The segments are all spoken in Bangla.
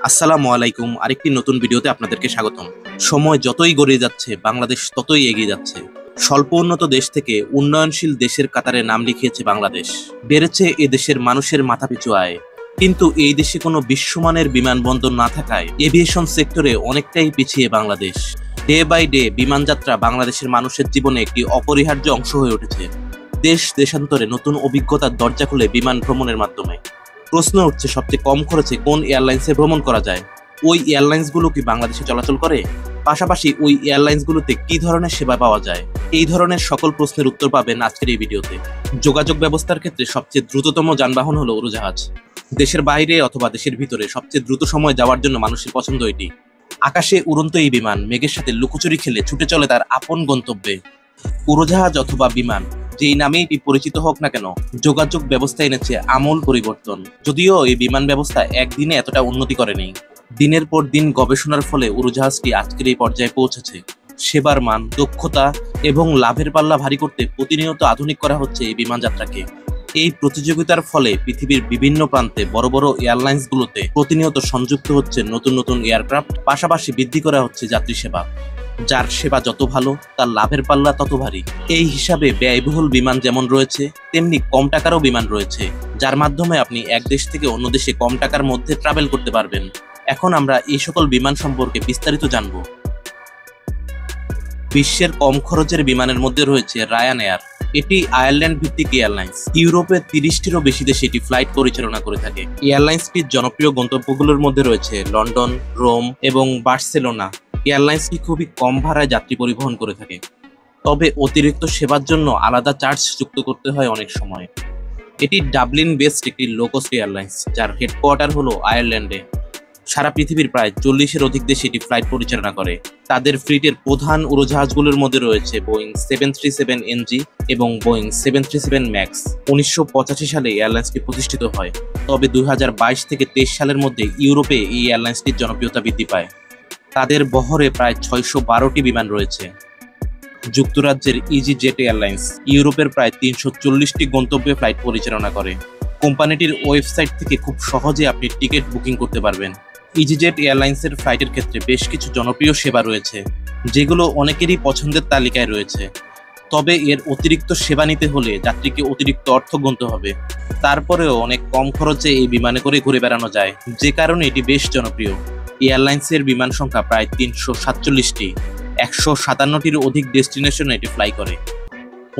আসসালামু আলাইকুম। আরেকটি নতুন ভিডিওতে আপনাদেরকে স্বাগতম। সময় যতই গড়িয়ে যাচ্ছে, বাংলাদেশ ততই এগিয়ে যাচ্ছে। স্বল্প উন্নত দেশ থেকে উন্নয়নশীল দেশের কাতারে নাম লিখিয়েছে বাংলাদেশ। বেড়েছে এ দেশের মানুষের মাথাপিছু আয়। কিন্তু এই দেশে কোনো বিশ্বমানের বিমানবন্দর না থাকায় এভিয়েশন সেক্টরে অনেকটাই পিছিয়ে বাংলাদেশ। ডে বাই ডে বিমানযাত্রা বাংলাদেশের মানুষের জীবনে একটি অপরিহার্য অংশ হয়ে উঠেছে। দেশ দেশান্তরে নতুন অভিজ্ঞতার দরজা খুলে বিমান ভ্রমণের মাধ্যমে। প্রশ্ন উঠছে, সবচেয়ে কম খরচে কোন এয়ারলাইন্সে ভ্রমণ করা যায়? ওই এয়ারলাইন্সগুলো কি বাংলাদেশে চলাচল করে? পাশাপাশি ওই এয়ারলাইন্সগুলোতে কি ধরনের সেবা পাওয়া যায়? এই ধরনের সকল প্রশ্নের উত্তর পাবেন আজকের এই ভিডিওতে। যোগাযোগ ব্যবস্থার ক্ষেত্রে সবচেয়ে দ্রুততম যানবাহন হলো উড়োজাহাজ। দেশের বাইরে অথবা দেশের ভিতরে সবচেয়ে দ্রুত সময় যাওয়ার জন্য মানুষের পছন্দ এটি। আকাশে উড়ন্ত এই বিমান মেঘের সাথে লুকোচুরি খেলে ছুটে চলে তার আপন গন্তব্যে। উড়োজাহাজ অথবা বিমান যেই নামেই এটি পরিচিত হোক না কেন, যোগাযোগ ব্যবস্থা এনেছে আমূল পরিবর্তন। যদিও এই বিমান ব্যবস্থা একদিনে এতটা উন্নতি করেনি, দিনের পর দিন গবেষণার ফলে উড়োজাহাজটি আজকের এই পর্যায়ে পৌঁছেছে। সেবার মান, দক্ষতা এবং লাভের পাল্লা ভারী করতে প্রতিনিয়ত আধুনিক করা হচ্ছে এই বিমান যাত্রাকে। এই প্রতিযোগিতার ফলে পৃথিবীর বিভিন্ন প্রান্তে বড় বড় এয়ারলাইন্সগুলোতে প্রতিনিয়ত সংযুক্ত হচ্ছে নতুন নতুন এয়ারক্রাফট, পাশাপাশি বৃদ্ধি করা হচ্ছে যাত্রী সেবা। যার সেবা যত ভালো, তার লাভের পাল্লা তত ভারী। এই হিসাবে ব্যয়বহুল বিমান যেমন রয়েছে, তেমনি কম টাকারও বিমান রয়েছে, যার মাধ্যমে আপনি এক দেশ থেকে অন্য দেশে কম টাকার মধ্যে ট্রাভেল করতে পারবেন। এখন আমরা এই সকল বিমান সম্পর্কে বিস্তারিত জানব। বিশ্বের কম খরচের বিমানের মধ্যে রয়েছে রায়ান এয়ার। এটি আয়ারল্যান্ড ভিত্তিক এয়ারলাইন্স। ইউরোপের 30টিরও বেশি দেশে এটি ফ্লাইট পরিচালনা করে থাকে। এয়ারলাইন্সটির জনপ্রিয় গন্তব্যগুলোর মধ্যে রয়েছে লন্ডন, রোম এবং বার্সেলোনা। এয়ারলাইন্সটি খুবই কম ভাড়ায় যাত্রী পরিবহন করে থাকে, তবে অতিরিক্ত সেবার জন্য আলাদা চার্জ যুক্ত করতে হয় অনেক সময়। এটি ডাবলিন বেসড একটি লো কস্ট এয়ারলাইন্স, যার হেডকোয়ার্টার হলো আয়ারল্যান্ডে। সারা পৃথিবীর প্রায় 40-এর অধিক দেশে এটি ফ্লাইট পরিচালনা করে। তাদের ফ্লিটের প্রধান উড়োজাহাজগুলোর মধ্যে রয়েছে বোয়িং 737NG এবং বোয়িং 737 ম্যাক্স। 1985 সালে এয়ারলাইন্সটি প্রতিষ্ঠিত হয়, তবে 2022 থেকে 23 সালের মধ্যে ইউরোপে এই এয়ারলাইন্সটির জনপ্রিয়তা বৃদ্ধি পায়। তাদের বহরে প্রায় 612টি বিমান রয়েছে। যুক্তরাজ্যের ইজিজেট এয়ারলাইন্স ইউরোপের প্রায় 340টি গন্তব্যে ফ্লাইট পরিচালনা করে। কোম্পানিটির ওয়েবসাইট থেকে খুব সহজে আপনি টিকিট বুকিং করতে পারবেন। ইজিজেট এয়ারলাইন্সের ফ্লাইটের ক্ষেত্রে বেশ কিছু জনপ্রিয় সেবা রয়েছে, যেগুলো অনেকেরই পছন্দের তালিকায় রয়েছে। তবে এর অতিরিক্ত সেবা নিতে হলে যাত্রীকে অতিরিক্ত অর্থ গুনতে হবে। তারপরেও অনেক কম খরচে এই বিমানে করে ঘুরে বেড়ানো যায়, যে কারণে এটি বেশ জনপ্রিয়। এয়ারলাইন্সের বিমান সংখ্যা প্রায় 347টি, 157টির অধিক ডেস্টিনেশনে এটি ফ্লাই করে।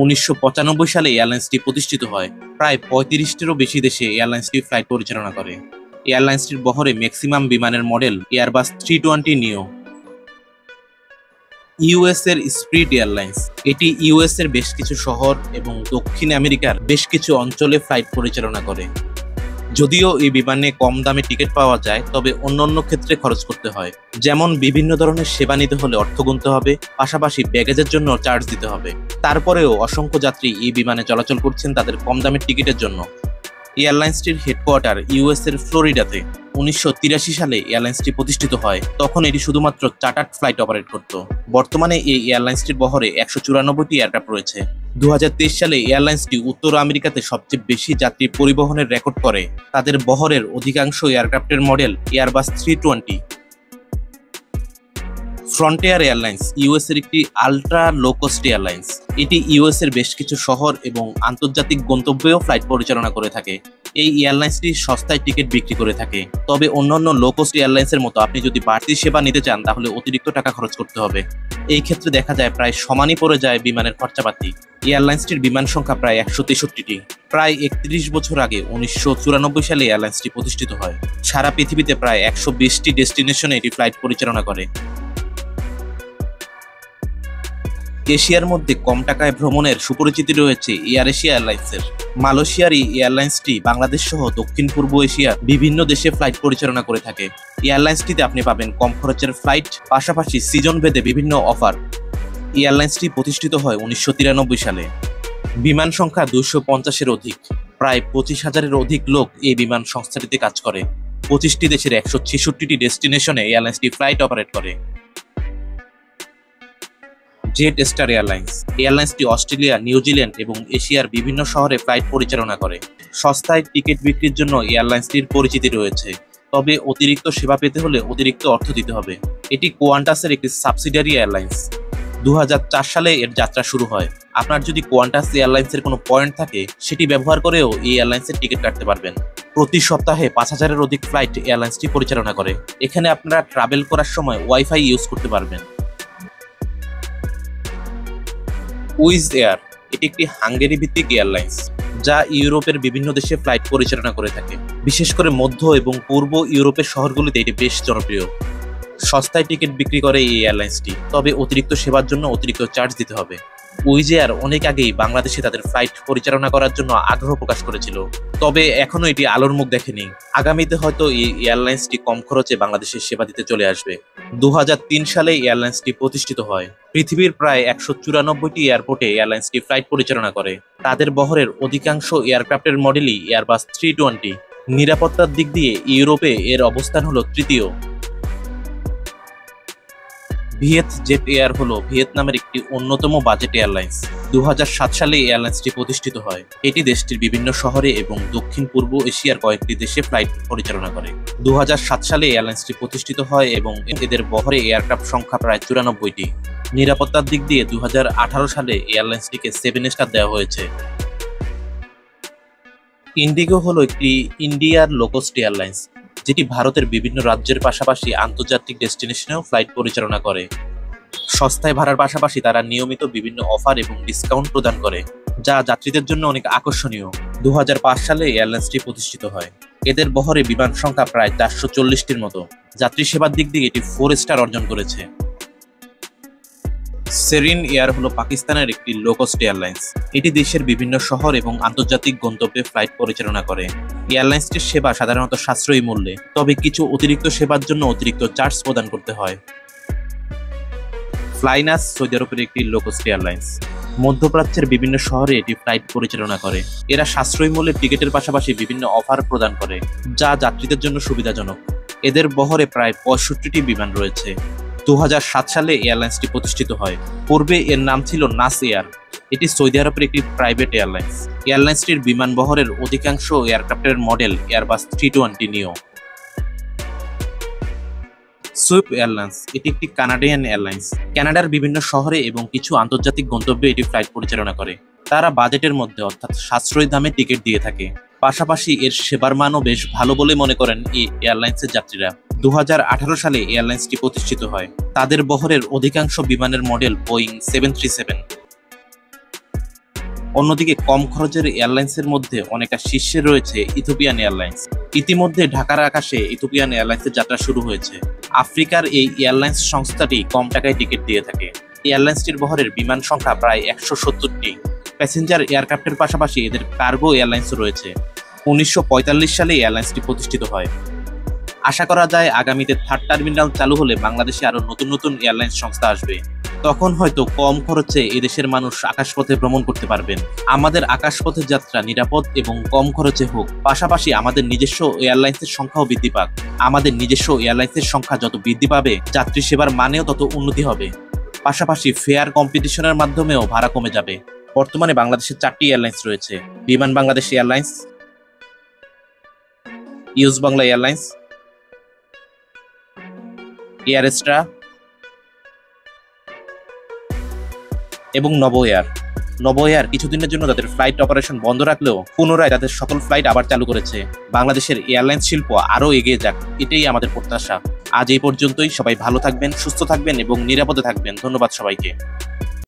1995 সালে এয়ারলাইন্সটি প্রতিষ্ঠিত হয়। প্রায় 35টিরও বেশি দেশে এয়ারলাইন্সটি ফ্লাইট পরিচালনা করে। এয়ারলাইন্সটির বহরে ম্যাক্সিমাম বিমানের মডেল এয়ারবাস 320 নিও। ইউএস এর স্পিরিট এয়ারলাইন্স, এটি ইউএস এর বেশ কিছু শহর এবং দক্ষিণ আমেরিকার বেশ কিছু অঞ্চলে ফ্লাইট পরিচালনা করে। যদিও এই বিমানে কম দামে টিকিট পাওয়া যায়, তবে অন্যান্য ক্ষেত্রে খরচ করতে হয়। যেমন বিভিন্ন ধরনের সেবা নিতে হলে অর্থ গুনতে হবে, পাশাপাশি ব্যাগেজের জন্য চার্জ দিতে হবে। তারপরেও অসংখ্য যাত্রী এই বিমানে চলাচল করছেন তাদের কম দামের টিকিটের জন্য। এয়ারলাইন্সটির হেডকোয়ার্টার ইউএস এর ফ্লোরিডাতে। 1983 সালে এয়ারলাইন্সটি প্রতিষ্ঠিত হয়, তখন এটি শুধুমাত্র চার্টার্ড ফ্লাইট অপারেট করত। বর্তমানে এই এয়ারলাইন্সটির বহরে 194টি এয়ারক্রাফট রয়েছে। 2023 সালে এয়ারলাইন্সটি উত্তর আমেরিকাতে সবচেয়ে বেশি যাত্রী পরিবহনের রেকর্ড করে। তাদের বহরের অধিকাংশ এয়ারক্রাফটের model Airbus 320। Frontier Airlines US এর একটি আল্ট্রা লো কস্ট এয়ারলাইন্স। এটি ইউএস এর বেশ কিছু শহর এবং আন্তর্জাতিক গন্তব্যেও ফ্লাইট পরিচালনা করে থাকে। এই এয়ারলাইন্সটি সস্তায় টিকিট বিক্রি করে থাকে, তবে অন্যান্য লো কস্ট এয়ারলাইন্সের মতো আপনি যদি বাড়তি সেবা নিতে চান তাহলে অতিরিক্ত টাকা খরচ করতে হবে। এই ক্ষেত্রে দেখা যায় প্রায় সমানই পড়ে যায় বিমানের খরচাপাতি। এয়ারলাইন্সটির বিমান সংখ্যা প্রায় 163টি। প্রায় 31 বছর আগে 1994 সালে এয়ারলাইন্সটি প্রতিষ্ঠিত হয়। সারা পৃথিবীতে প্রায় 120টি ডেস্টিনেশনে এটি ফ্লাইট পরিচালনা করে। এশিয়ার মধ্যে কম টাকায় ভ্রমণের সুপরিচিতি রয়েছে এয়ার এশিয়া এয়ারলাইন্সের। মালয়েশিয়ার এই এয়ারলাইন্সটি বাংলাদেশ সহ দক্ষিণ পূর্ব এশিয়ার বিভিন্ন দেশে ফ্লাইট পরিচালনা করে থাকে। এয়ারলাইন্সটিতে আপনি পাবেন কম খরচের ফ্লাইট, পাশাপাশি সিজন ভেদে বিভিন্ন অফার। এয়ারলাইন্সটি প্রতিষ্ঠিত হয় 1993 সালে। বিমান সংখ্যা 250-এর অধিক। প্রায় 25,000-এর অধিক লোক এই বিমান সংস্থাটিতে কাজ করে। 25টি দেশের 166টি ডেস্টিনেশনে এয়ারলাইন্সটি ফ্লাইট অপারেট করে। জেট স্টার এয়ারলাইন্স এয়ারলাইন্সটি অস্ট্রেলিয়া, নিউজিল্যান্ড এবং এশিয়ার বিভিন্ন শহরে ফ্লাইট পরিচালনা করে। সস্তায় টিকিট বিক্রির জন্য এয়ারলাইন্সটির পরিচিতি রয়েছে। তবে অতিরিক্ত সেবা পেতে হলে অতিরিক্ত অর্থ দিতে হবে। এটি কোয়ান্টাসের একটি সাবসিডিয়ারি এয়ারলাইন্স। 2004 সালে এর যাত্রা শুরু হয়। আপনার যদি কোয়ান্টাস এয়ারলাইন্সের কোনো পয়েন্ট থাকে, সেটি ব্যবহার করেও এই এয়ারলাইন্সের টিকিট কাটতে পারবেন। প্রতি সপ্তাহে 5000-এর অধিক ফ্লাইট এয়ারলাইন্সটি পরিচালনা করে। এখানে আপনারা ট্রাভেল করার সময় ওয়াইফাই ইউজ করতে পারবেন। উইজ এয়ার এটি একটি হাঙ্গেরি ভিত্তিক এয়ারলাইন্স, যা ইউরোপের বিভিন্ন দেশে ফ্লাইট পরিচালনা করে থাকে। বিশেষ করে মধ্য এবং পূর্ব ইউরোপের শহরগুলিতে এটি বেশ জনপ্রিয়। সস্তায় টিকিট বিক্রি করে এই এয়ারলাইন্সটি, তবে অতিরিক্ত সেবার জন্য অতিরিক্ত চার্জ দিতে হবে। উইজ এয়ার অনেক আগেই বাংলাদেশে তাদের ফ্লাইট পরিচালনা করার জন্য আগ্রহ প্রকাশ করেছিল, তবে এখনো এটি আলোর মুখ দেখেনি। আগামীতে হয়তো এই এয়ারলাইন্সটি কম খরচে বাংলাদেশের সেবা দিতে চলে আসবে। 2003 সালে এয়ারলাইন্সটি প্রতিষ্ঠিত হয়। পৃথিবীর প্রায় 194টি এয়ারপোর্টে এয়ারলাইন্সটি ফ্লাইট পরিচালনা করে। তাদের বহরের অধিকাংশ এয়ারক্রাফটের মডেলই এয়ারবাস 320। নিরাপত্তার দিক দিয়ে ইউরোপে এর অবস্থান হলো তৃতীয়। ভিয়েত জেট এয়ার হলো ভিয়েতনামের একটি অন্যতম বাজেট এয়ারলাইন্স। 2007 সালে এয়ারলাইন্সটি প্রতিষ্ঠিত হয়। এটি দেশটির বিভিন্ন শহরে এবং দক্ষিণ পূর্ব এশিয়ার কয়েকটি দেশে ফ্লাইট পরিচালনা করে। 2007 সালে এয়ারলাইন্সটি প্রতিষ্ঠিত হয় এবং এদের বহরে এয়ারক্রাফট সংখ্যা প্রায় 94টি। নিরাপত্তার দিক দিয়ে 2018 সালে এয়ারলাইন্সটিকে 7 স্টার দেওয়া হয়েছে। ইন্ডিগো হলো একটি ইন্ডিয়ার লোকোস্ট এয়ারলাইন্স, যেটি ভারতের বিভিন্ন রাজ্যের পাশাপাশি আন্তর্জাতিক ডেস্টিনেশনেও ফ্লাইট পরিচালনা করে। সস্তায় ভাড়ার পাশাপাশি তারা নিয়মিত বিভিন্ন অফার এবং ডিসকাউন্ট প্রদান করে, যা যাত্রীদের জন্য অনেক আকর্ষণীয়। 2005 সালে এয়ারলাইন্সটি প্রতিষ্ঠিত হয়। এদের বহরে বিমান সংখ্যা প্রায় 440টির মতো। যাত্রী সেবার দিক দিয়ে এটি 4 স্টার অর্জন করেছে। সেরিন এয়ার হলো পাকিস্তানের একটি লোকোস্ট এয়ারলাইন্স। এটি দেশের বিভিন্ন শহর এবং আন্তর্জাতিক গন্তব্যে ফ্লাইট পরিচালনা করে। এয়ারলাইন্সটির সেবা সাধারণত সাশ্রয়ী মূল্যে, তবে কিছু অতিরিক্ত সেবার জন্য অতিরিক্ত চার্জ প্রদান করতে হয়। ফ্লাইনাস সৌদি আরবের একটি লোকোস্ট এয়ারলাইন্স। মধ্যপ্রাচ্যের বিভিন্ন শহরে এটি ফ্লাইট পরিচালনা করে। এরা সাশ্রয়ী মূল্যে টিকিটের পাশাপাশি বিভিন্ন অফার প্রদান করে, যা যাত্রীদের জন্য সুবিধাজনক। এদের বহরে প্রায় 65টি বিমান রয়েছে। 2007 সালে এয়ারলাইন্সটি প্রতিষ্ঠিত হয়। পূর্বে এর নাম ছিল নাস এয়ার। এটি সৌদি আরবের একটি প্রাইভেট এয়ারলাইন্স। এয়ারলাইন্সটির বিমান বহরের অধিকাংশ এয়ারক্রাফটের মডেল এয়ারবাস 320 নিও। সুইপ এয়ারলাইন্স এটি একটি কানাডিয়ান এয়ারলাইন্স। কানাডার বিভিন্ন শহরে এবং কিছু আন্তর্জাতিক গন্তব্যে এটি ফ্লাইট পরিচালনা করে। তারা বাজেটের মধ্যে অর্থাৎ সাশ্রয়ী দামে টিকিট দিয়ে থাকে। পাশাপাশি এর সেবার মানও বেশ ভালো বলে মনে করেন এই এয়ারলাইন্সের যাত্রীরা। 2018 সালে এয়ারলাইন্সটি প্রতিষ্ঠিত হয়। তাদের বহরের অধিকাংশ বিমানের মডেল বোয়িং 737। অন্যদিকে কম খরচের এয়ারলাইন্সের মধ্যে অনেকটা শীর্ষে রয়েছে ইথিওপিয়ান এয়ারলাইন্স। ইতিমধ্যে ঢাকার আকাশে ইথিওপিয়ান এয়ারলাইন্সের যাত্রা শুরু হয়েছে। আফ্রিকার এই এয়ারলাইন্স সংস্থাটি কম টাকায় টিকিট দিয়ে থাকে। এয়ারলাইন্সটির বহরের বিমান সংখ্যা প্রায় 170টি। প্যাসেঞ্জার এয়ারক্রাফটের পাশাপাশি এদের কার্গো এয়ারলাইন্সও রয়েছে। 1945 সালে এয়ারলাইন্সটি প্রতিষ্ঠিত হয়। আশা করা যায় আগামীতে 3rd টার্মিনাল চালু হলে বাংলাদেশে আরো নতুন নতুন এয়ারলাইন্স সংস্থা আসবে। তখন হয়তো কম খরচে এদেশের মানুষ আকাশপথে ভ্রমণ করতে পারবেন। আমাদের আকাশপথের যাত্রা নিরাপদ এবং কম খরচে হোক, পাশাপাশি আমাদের নিজস্ব এয়ারলাইন্সের সংখ্যাও বৃদ্ধি পাক। আমাদের নিজস্ব এয়ারলাইন্সের সংখ্যা যত বৃদ্ধি পাবে, যাত্রী সেবার মানেও তত উন্নতি হবে। পাশাপাশি ফেয়ার কম্পিটিশনের মাধ্যমেও ভাড়া কমে যাবে। বর্তমানে বাংলাদেশে 4টি এয়ারলাইন্স রয়েছে: বিমান Bangladesh airlines, use Bangla airlines, air extra এবং নব এয়ার। নব এয়ার কিছুদিনের জন্য তাদের ফ্লাইট অপারেশন বন্ধ রাখলেও পুনরায় তাদের সকল ফ্লাইট আবার চালু করেছে। বাংলাদেশের এয়ারলাইন্স শিল্প আরও এগিয়ে যাক, এটাই আমাদের প্রত্যাশা। আজ এই পর্যন্তই। সবাই ভালো থাকবেন, সুস্থ থাকবেন এবং নিরাপদে থাকবেন। ধন্যবাদ সবাইকে।